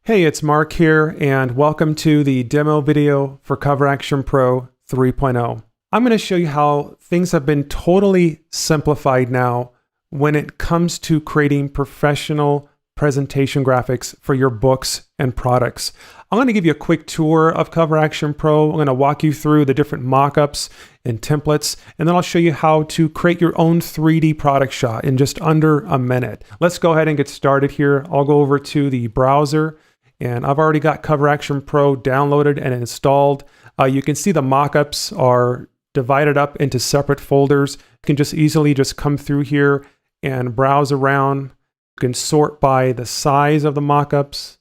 Hey, it's Mark here, and welcome to the demo video for CoverActionPro 3.0. I'm going to show you how things have been totally simplified now when it comes to creating professional presentation graphics for your books and products. I'm going to give you a quick tour of CoverActionPro. I'm going to walk you through the different mockups and templates, and then I'll show you how to create your own 3D product shot in just under a minute. Let's go ahead and get started here. I'll go over to the browser, and I've already got CoverActionPro downloaded and installed. You can see the mockups are divided up into separate folders. You can just easily come through here and browse around. You can sort by the size of the mockups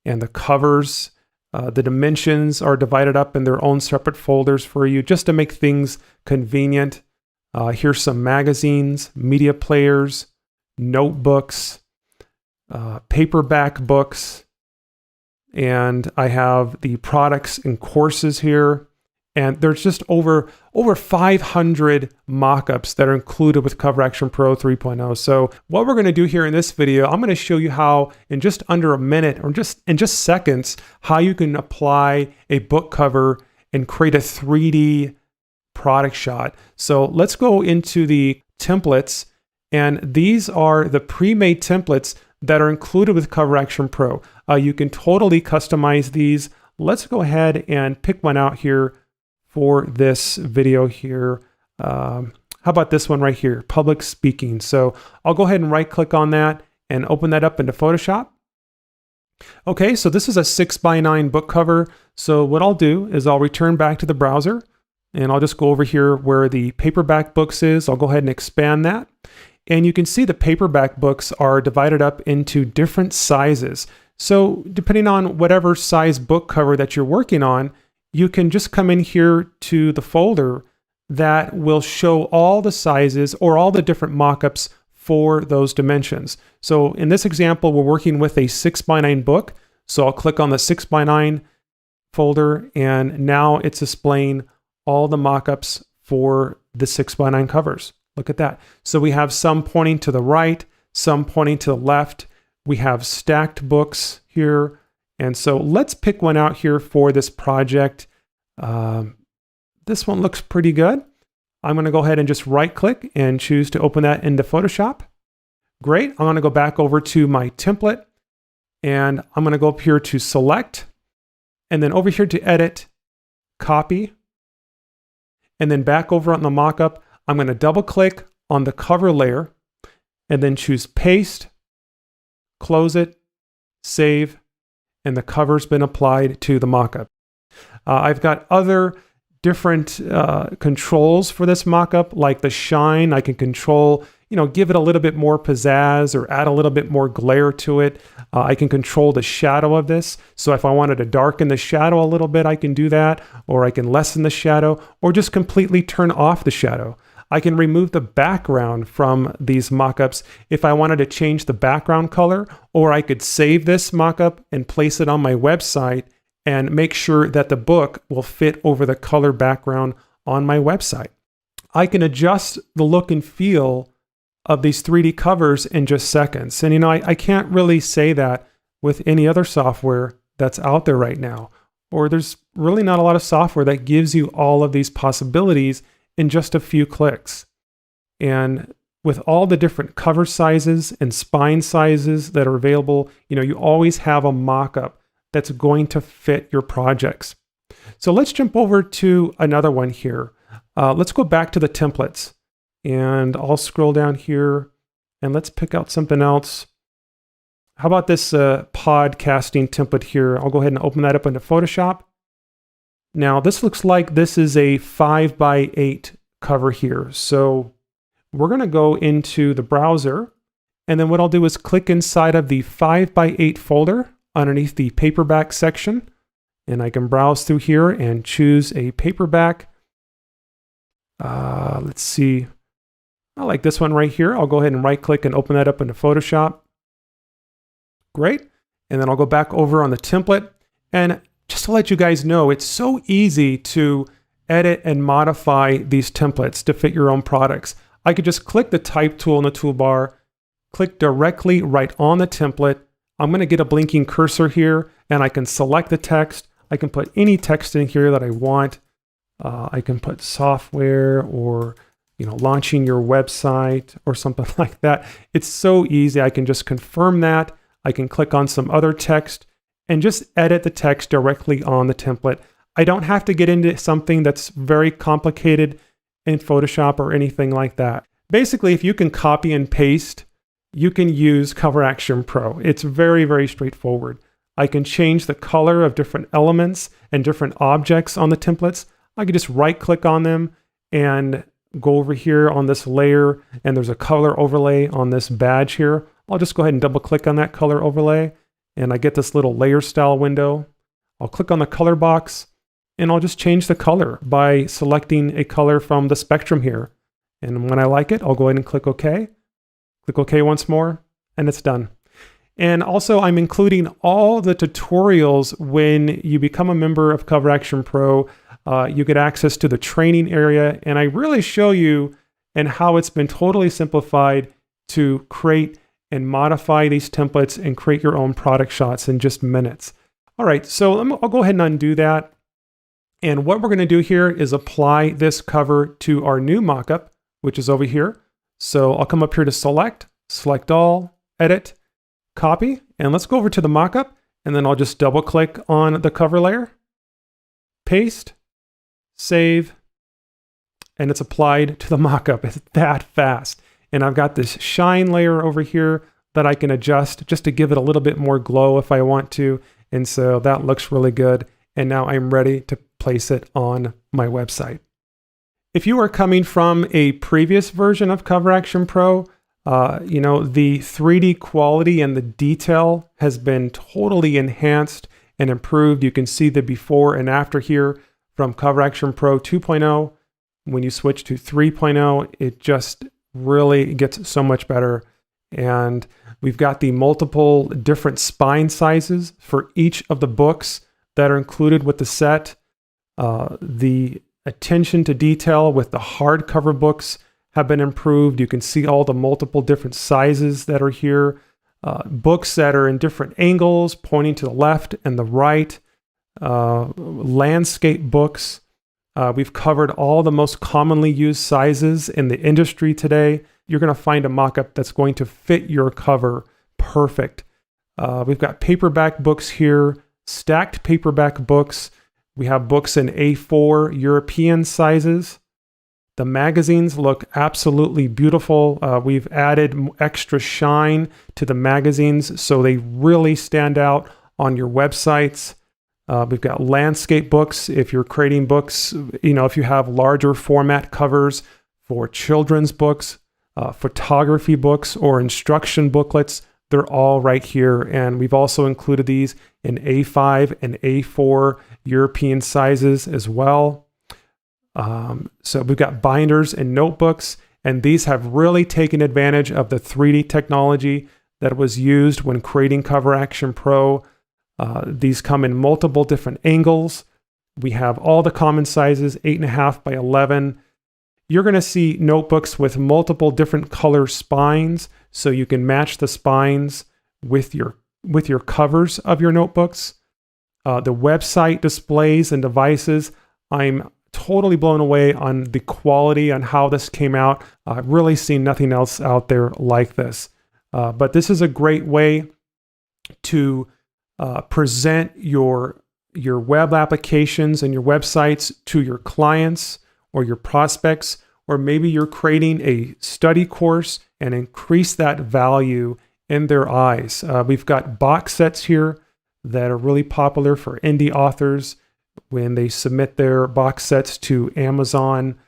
and the covers. The dimensions are divided up in their own separate folders for you just to make things convenient. Here's some magazines, media players, notebooks, paperback books, and I have the products and courses here. And there's just over 500 mockups that are included with CoverActionPro 3.0. So what we're going to do here in this video, I'm going to show you how in just under a minute or in just seconds, how you can apply a book cover and create a 3D product shot. So let's go into the templates, and these are the pre-made templates that are included with CoverActionPro. You can totally customize these. Let's go ahead and pick one out here for this video here. How about this one right here, public speaking? So I'll go ahead and right click on that and open that up into Photoshop. Okay, so this is a 6x9 book cover. So what I'll do is I'll return back to the browser, and I'll just go over here where the paperback books is. I'll go ahead and expand that. And you can see the paperback books are divided up into different sizes. So depending on whatever size book cover that you're working on, you can just come in here to the folder that will show all the sizes or all the different mockups for those dimensions. So in this example, we're working with a 6x9 book. So I'll click on the 6x9 folder, and now it's displaying all the mockups for the 6x9 covers. Look at that. So we have some pointing to the right, some pointing to the left. We have stacked books here. And so let's pick one out here for this project. This one looks pretty good. I'm going to go ahead and just right click and choose to open that into Photoshop. Great. I'm going to go back over to my template, and I'm going to go up here to select, and then over here to edit, copy, and then back over on the mockup, I'm going to double click on the cover layer and then choose paste, close it, save, and the cover's been applied to the mockup. I've got other different controls for this mockup, like the shine. I can control, give it a little bit more pizzazz or add a little bit more glare to it. I can control the shadow of this. So if I wanted to darken the shadow a little bit, I can do that, or I can lessen the shadow, or just completely turn off the shadow. I can remove the background from these mockups if I wanted to change the background color, or I could save this mockup and place it on my website and make sure that the book will fit over the color background on my website. I can adjust the look and feel of these 3D covers in just seconds. And I can't really say that with any other software that's out there right now, or there's really not a lot of software that gives you all of these possibilities in just a few clicks. And with all the different cover sizes and spine sizes that are available, you always have a mock-up that's going to fit your projects. So let's jump over to another one here. Let's go back to the templates, and I'll scroll down here and let's pick out something else. How about this podcasting template here? I'll go ahead and open that up into Photoshop. Now this looks like this is a 5x8 cover here. So we're going to go into the browser, and then what I'll do is click inside of the 5x8 folder underneath the paperback section, and I can browse through here and choose a paperback. Let's see. I like this one right here. I'll go ahead and right click and open that up into Photoshop. Great. And then I'll go back over on the template, and just to let you guys know, it's so easy to edit and modify these templates to fit your own products. I could just click the type tool in the toolbar, click directly right on the template. I'm going to get a blinking cursor here, and I can select the text. I can put any text in here that I want. I can put software or launching your website or something like that. It's so easy. I can just confirm that. I can click on some other text and just edit the text directly on the template. I don't have to get into something that's very complicated in Photoshop or anything like that. Basically, if you can copy and paste, you can use CoverActionPro. It's very, very straightforward. I can change the color of different elements and different objects on the templates. I can just right-click on them and go over here on this layer, and there's a color overlay on this badge here. I'll just go ahead and double-click on that color overlay, and I get this little layer style window. I'll click on the color box, and I'll just change the color by selecting a color from the spectrum here. And when I like it, I'll go ahead and click OK. Click OK once more, and it's done. And also, I'm including all the tutorials when you become a member of CoverActionPro. You get access to the training area, and I really show you and how it's been totally simplified to create and modify these templates and create your own product shots in just minutes. All right, so I'll go ahead and undo that. And what we're going to do here is apply this cover to our new mockup, which is over here. So I'll come up here to select all, edit, copy, and let's go over to the mockup, and then I'll just double click on the cover layer, paste, save, and it's applied to the mockup. It's that fast. And I've got this shine layer over here that I can adjust just to give it a little bit more glow if I want to. And so that looks really good. And now I'm ready to place it on my website. If you are coming from a previous version of CoverActionPro, the 3D quality and the detail has been totally enhanced and improved. You can see the before and after here from CoverActionPro 2.0. When you switch to 3.0, it just really gets so much better. And we've got the multiple different spine sizes for each of the books that are included with the set. The attention to detail with the hardcover books have been improved. You can see all the multiple different sizes that are here. Books that are in different angles, pointing to the left and the right. Landscape books. We've covered all the most commonly used sizes in the industry today. You're going to find a mock-up that's going to fit your cover perfect. We've got paperback books here, stacked paperback books. We have books in A4 European sizes. The magazines look absolutely beautiful. We've added extra shine to the magazines so they really stand out on your websites. We've got landscape books. If you're creating books, if you have larger format covers for children's books, photography books, or instruction booklets, they're all right here. And we've also included these in A5 and A4 European sizes as well. So we've got binders and notebooks, and these have really taken advantage of the 3D technology that was used when creating CoverActionPro. These come in multiple different angles. We have all the common sizes, 8.5 by 11. You're going to see notebooks with multiple different color spines, so you can match the spines with your covers of your notebooks. The website displays and devices, I'm totally blown away on the quality on how this came out. I've really seen nothing else out there like this. But this is a great way to present your web applications and your websites to your clients or your prospects, or maybe you're creating a study course and increase that value in their eyes. We've got box sets here that are really popular for indie authors when they submit their box sets to Amazon.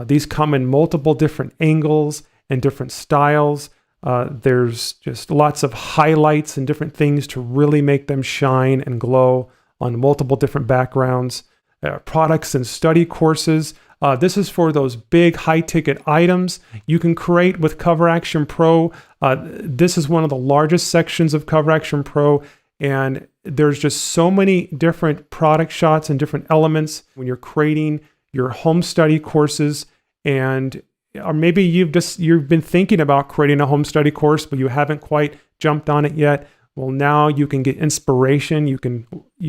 These come in multiple different angles and different styles. There's just lots of highlights and different things to really make them shine and glow on multiple different backgrounds. Products and study courses. This is for those big high-ticket items you can create with CoverActionPro. This is one of the largest sections of CoverActionPro, and there's just so many different product shots and different elements when you're creating your home study courses. And or maybe you've been thinking about creating a home study course, but you haven't quite jumped on it yet. Well, now you can get inspiration. You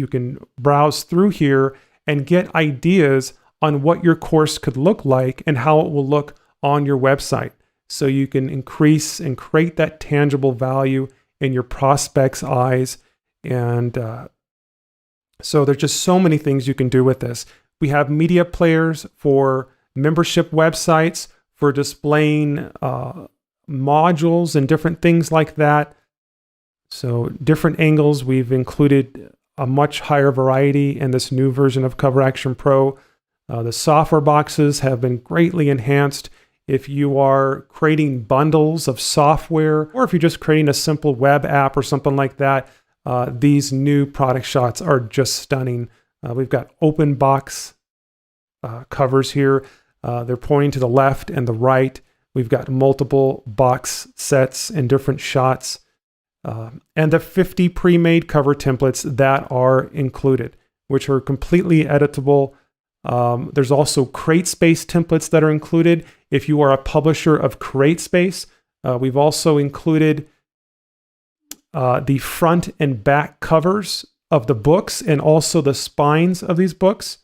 can browse through here and get ideas on what your course could look like and how it will look on your website. So you can increase and create that tangible value in your prospects' eyes. And so there's just so many things you can do with this. We have media players for membership websites, for displaying modules and different things like that. So different angles. We've included a much higher variety in this new version of CoverActionPro. The software boxes have been greatly enhanced. If you are creating bundles of software, or if you're just creating a simple web app or something like that, these new product shots are just stunning. We've got open box covers here. They're pointing to the left and the right. We've got multiple box sets and different shots. And the 50 pre-made cover templates that are included, which are completely editable. There's also CreateSpace templates that are included. If you are a publisher of CreateSpace, we've also included the front and back covers of the books and also the spines of these books.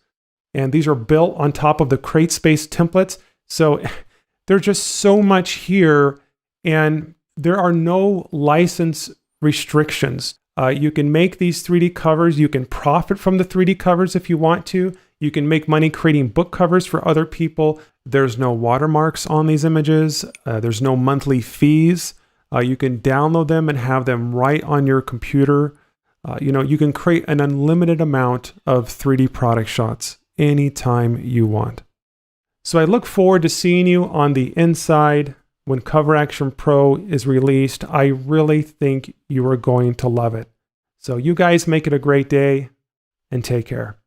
And these are built on top of the CreateSpace templates. So there's just so much here, and there are no license restrictions. You can make these 3D covers. You can profit from the 3D covers if you want to. You can make money creating book covers for other people. There's no watermarks on these images. There's no monthly fees. You can download them and have them right on your computer. You can create an unlimited amount of 3D product shots anytime you want. So I look forward to seeing you on the inside when CoverActionPro is released. I really think you are going to love it. So you guys make it a great day and take care.